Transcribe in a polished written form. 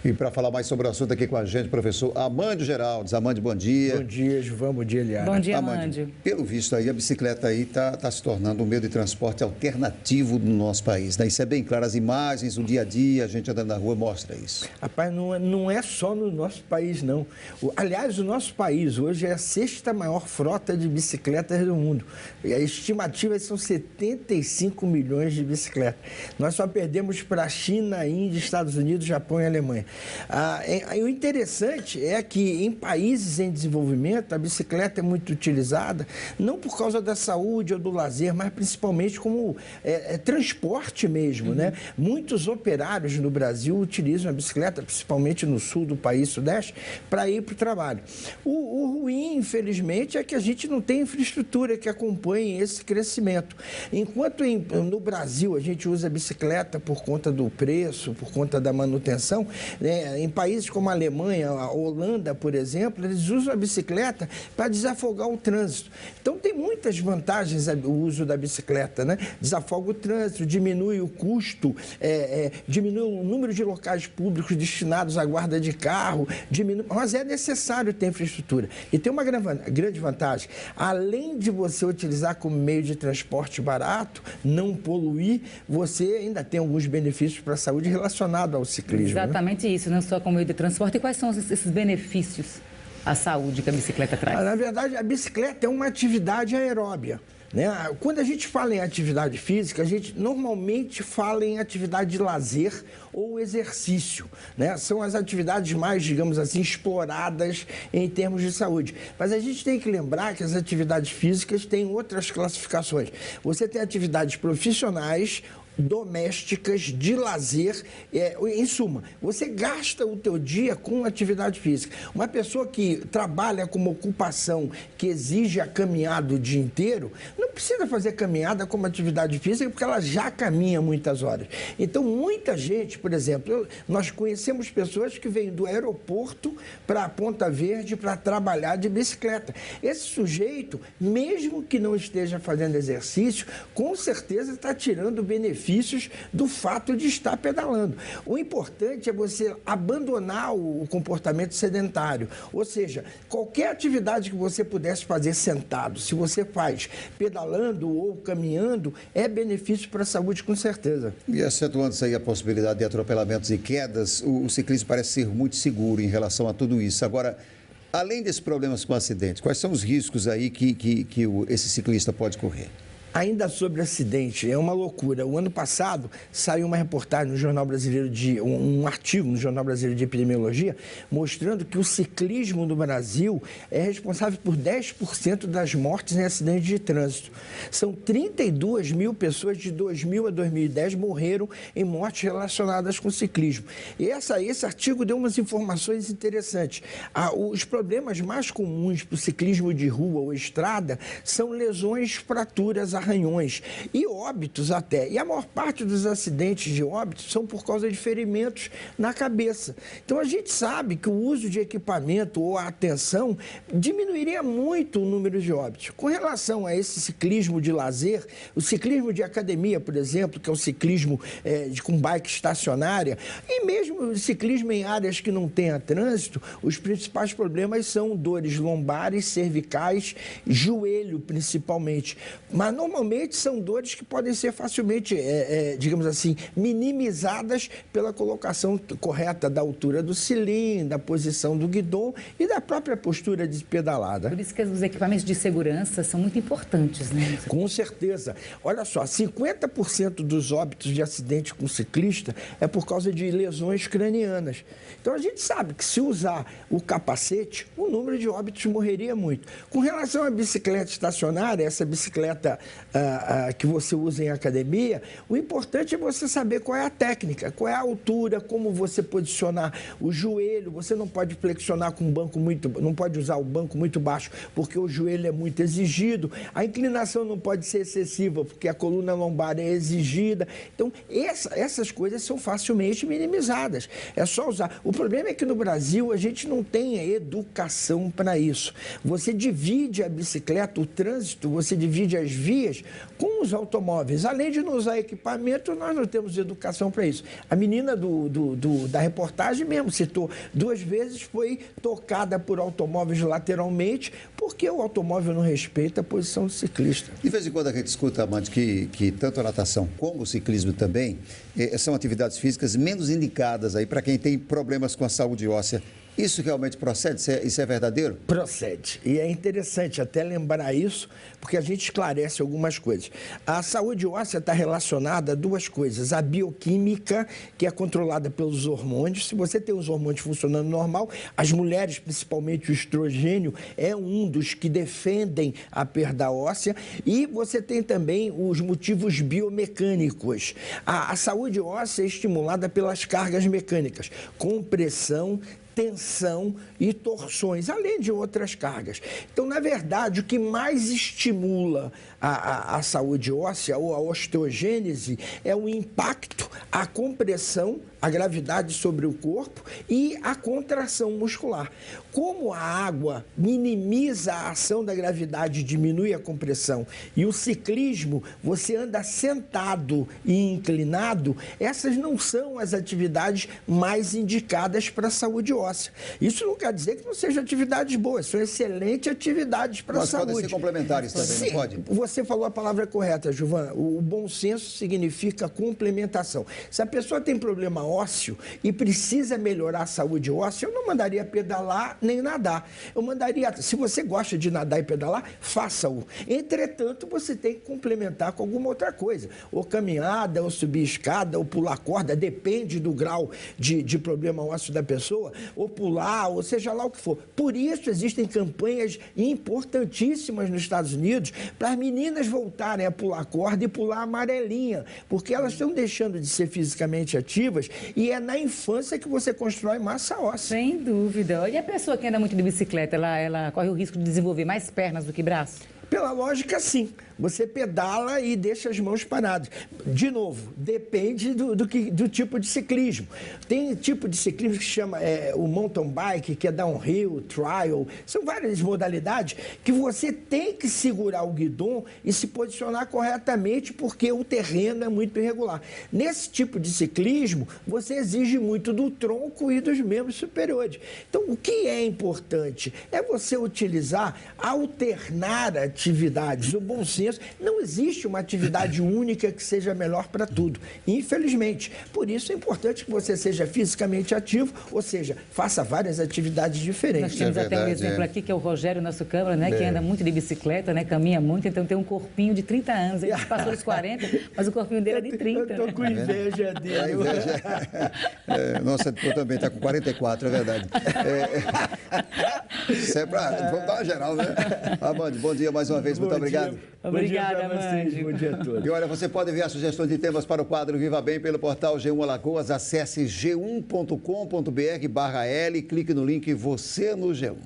E para falar mais sobre o assunto aqui com a gente, professor Amândio Geraldes. Amândio, bom dia. Bom dia, Gilvan. Bom dia, Eliana. Bom dia, Amândio. Pelo visto aí, a bicicleta aí está se tornando um meio de transporte alternativo no nosso país, né? Isso é bem claro, as imagens, o dia a dia, a gente andando na rua mostra isso. Rapaz, não é só no nosso país, não. Aliás, o nosso país hoje é a sexta maior frota de bicicletas do mundo. E a estimativa são 75 milhões de bicicletas. Nós só perdemos para a China, Índia, Estados Unidos, Japão e Alemanha. O interessante é que em países em desenvolvimento a bicicleta é muito utilizada, não por causa da saúde ou do lazer, mas principalmente como transporte mesmo, né? Muitos operários no Brasil utilizam a bicicleta, principalmente no sul do país, sudeste, para ir para o trabalho. O ruim, infelizmente, é que a gente não tem infraestrutura que acompanhe esse crescimento. Enquanto no Brasil a gente usa a bicicleta por conta do preço, por conta da manutenção, né? Em países como a Alemanha, a Holanda, por exemplo, eles usam a bicicleta para desafogar o trânsito. Então, tem muitas vantagens o uso da bicicleta, né? Desafoga o trânsito, diminui o custo, diminui o número de locais públicos destinados à guarda de carro, mas é necessário ter infraestrutura. E tem uma grande vantagem, além de você utilizar como meio de transporte barato, não poluir, você ainda tem alguns benefícios para a saúde relacionados ao ciclismo. Exatamente, né? Isso, não só como meio de transporte. E quais são esses benefícios à saúde que a bicicleta traz? Na verdade, a bicicleta é uma atividade aeróbia, né? Quando a gente fala em atividade física, a gente normalmente fala em atividade de lazer ou exercício, né? São as atividades mais, digamos assim, exploradas em termos de saúde. Mas a gente tem que lembrar que as atividades físicas têm outras classificações. Você tem atividades profissionais, domésticas, de lazer, em suma, você gasta o teu dia com atividade física. Uma pessoa que trabalha com uma ocupação que exige a caminhada o dia inteiro, não precisa fazer caminhada como atividade física, porque ela já caminha muitas horas. Então, muita gente, por exemplo, nós conhecemos pessoas que vêm do aeroporto para a Ponta Verde para trabalhar de bicicleta. Esse sujeito, mesmo que não esteja fazendo exercício, com certeza está tirando benefícios do fato de estar pedalando. O importante é você abandonar o comportamento sedentário, ou seja, qualquer atividade que você pudesse fazer sentado, se você faz pedalando ou caminhando, é benefício para a saúde com certeza. E acentuando-se aí a possibilidade de atropelamentos e quedas, o ciclismo parece ser muito seguro em relação a tudo isso. Agora, além desses problemas com acidentes, quais são os riscos aí que esse ciclista pode correr? Ainda sobre acidente, é uma loucura. O ano passado saiu uma reportagem no Jornal Brasileiro um artigo no Jornal Brasileiro de Epidemiologia, mostrando que o ciclismo no Brasil é responsável por 10% das mortes em acidentes de trânsito. São 32 mil pessoas de 2000 a 2010 morreram em mortes relacionadas com o ciclismo. E esse artigo deu umas informações interessantes. Os problemas mais comuns para o ciclismo de rua ou estrada são lesões, fraturas, arranhões e óbitos até. E a maior parte dos acidentes de óbitos são por causa de ferimentos na cabeça. Então, a gente sabe que o uso de equipamento ou a atenção diminuiria muito o número de óbitos. Com relação a esse ciclismo de lazer, o ciclismo de academia, por exemplo, que é o ciclismo com bike estacionária, e mesmo o ciclismo em áreas que não tenha trânsito, os principais problemas são dores lombares, cervicais, joelho principalmente. Mas normalmente são dores que podem ser facilmente, digamos assim, minimizadas pela colocação correta da altura do cilindro, da posição do guidão e da própria postura de pedalada. Por isso que os equipamentos de segurança são muito importantes, né? Com certeza. Olha só, 50% dos óbitos de acidente com ciclista é por causa de lesões cranianas. Então, a gente sabe que se usar o capacete, o número de óbitos morreria muito. Com relação à bicicleta estacionária, essa bicicleta que você usa em academia, o importante é você saber qual é a técnica, qual é a altura, como você posicionar o joelho. Você não pode flexionar com um banco não pode usar o banco muito baixo, porque o joelho é muito exigido. A inclinação não pode ser excessiva, porque a coluna lombar é exigida. Então, essas coisas são facilmente minimizadas. É só usar. O problema é que no Brasil a gente não tem educação para isso. Você divide a bicicleta, o trânsito, você divide as vias hoje com os automóveis. Além de não usar equipamento, nós não temos educação para isso. A menina da reportagem mesmo citou, 2 vezes foi tocada por automóveis lateralmente, porque o automóvel não respeita a posição do ciclista. De vez em quando a gente escuta, Amanda, que tanto a natação como o ciclismo também são atividades físicas menos indicadas aí para quem tem problemas com a saúde óssea. Isso realmente procede? Isso é verdadeiro? Procede. E é interessante até lembrar isso, porque a gente esclarece algumas coisas. A saúde óssea está relacionada a 2 coisas. A bioquímica, que é controlada pelos hormônios. Se você tem os hormônios funcionando normal, as mulheres, principalmente o estrogênio, é um dos que defendem a perda óssea. E você tem também os motivos biomecânicos. A saúde óssea é estimulada pelas cargas mecânicas, compressão, tensão e torções, além de outras cargas. Então, na verdade, o que mais estimula a saúde óssea ou a osteogênese é o impacto, a compressão, a gravidade sobre o corpo e a contração muscular. Como a água minimiza a ação da gravidade, diminui a compressão, e o ciclismo, você anda sentado e inclinado, essas não são as atividades mais indicadas para a saúde óssea. Isso não quer dizer que não sejam atividades boas, são excelentes atividades para a saúde. Mas podem ser complementares também, Sim, não pode? Você falou a palavra correta, Giovana. O bom senso significa complementação. Se a pessoa tem problema ósseo e precisa melhorar a saúde óssea, eu não mandaria pedalar nem nadar. Eu mandaria, se você gosta de nadar e pedalar, faça-o. Entretanto, você tem que complementar com alguma outra coisa. Ou caminhada, ou subir escada, ou pular corda, depende do grau de problema ósseo da pessoa, ou pular, ou seja lá o que for. Por isso, existem campanhas importantíssimas nos Estados Unidos para as meninas voltarem a pular corda e pular amarelinha, porque elas estão deixando de ser fisicamente ativas e é na infância que você constrói massa óssea. Sem dúvida. E a pessoa que anda muito de bicicleta, ela corre o risco de desenvolver mais pernas do que braços? Pela lógica, sim. Você pedala e deixa as mãos paradas. De novo, depende do tipo de ciclismo. Tem tipo de ciclismo que chama o mountain bike, que é downhill, trial. São várias modalidades que você tem que segurar o guidão e se posicionar corretamente porque o terreno é muito irregular. Nesse tipo de ciclismo, você exige muito do tronco e dos membros superiores. Então, o que é importante é você utilizar, alternar atividades. O bom senso, não existe uma atividade única que seja melhor para tudo, infelizmente. Por isso é importante que você seja fisicamente ativo, ou seja, faça várias atividades diferentes. Nós temos até um exemplo aqui, que é o Rogério, nosso câmara, né, que anda muito de bicicleta, né, caminha muito, então tem um corpinho de 30 anos. Ele passou dos 40, mas o corpinho dele é de 30. Eu estou com inveja dele. A inveja. Nossa, eu também está com 44, é verdade. Vamos dar uma geral, né? Amanda, bom dia mais uma vez, muito obrigado. Obrigada, Amanda. Bom dia a todos. E olha, você pode enviar sugestões de temas para o quadro Viva Bem pelo portal G1 Alagoas. Acesse g1.com.br/L e clique no link Você no G1.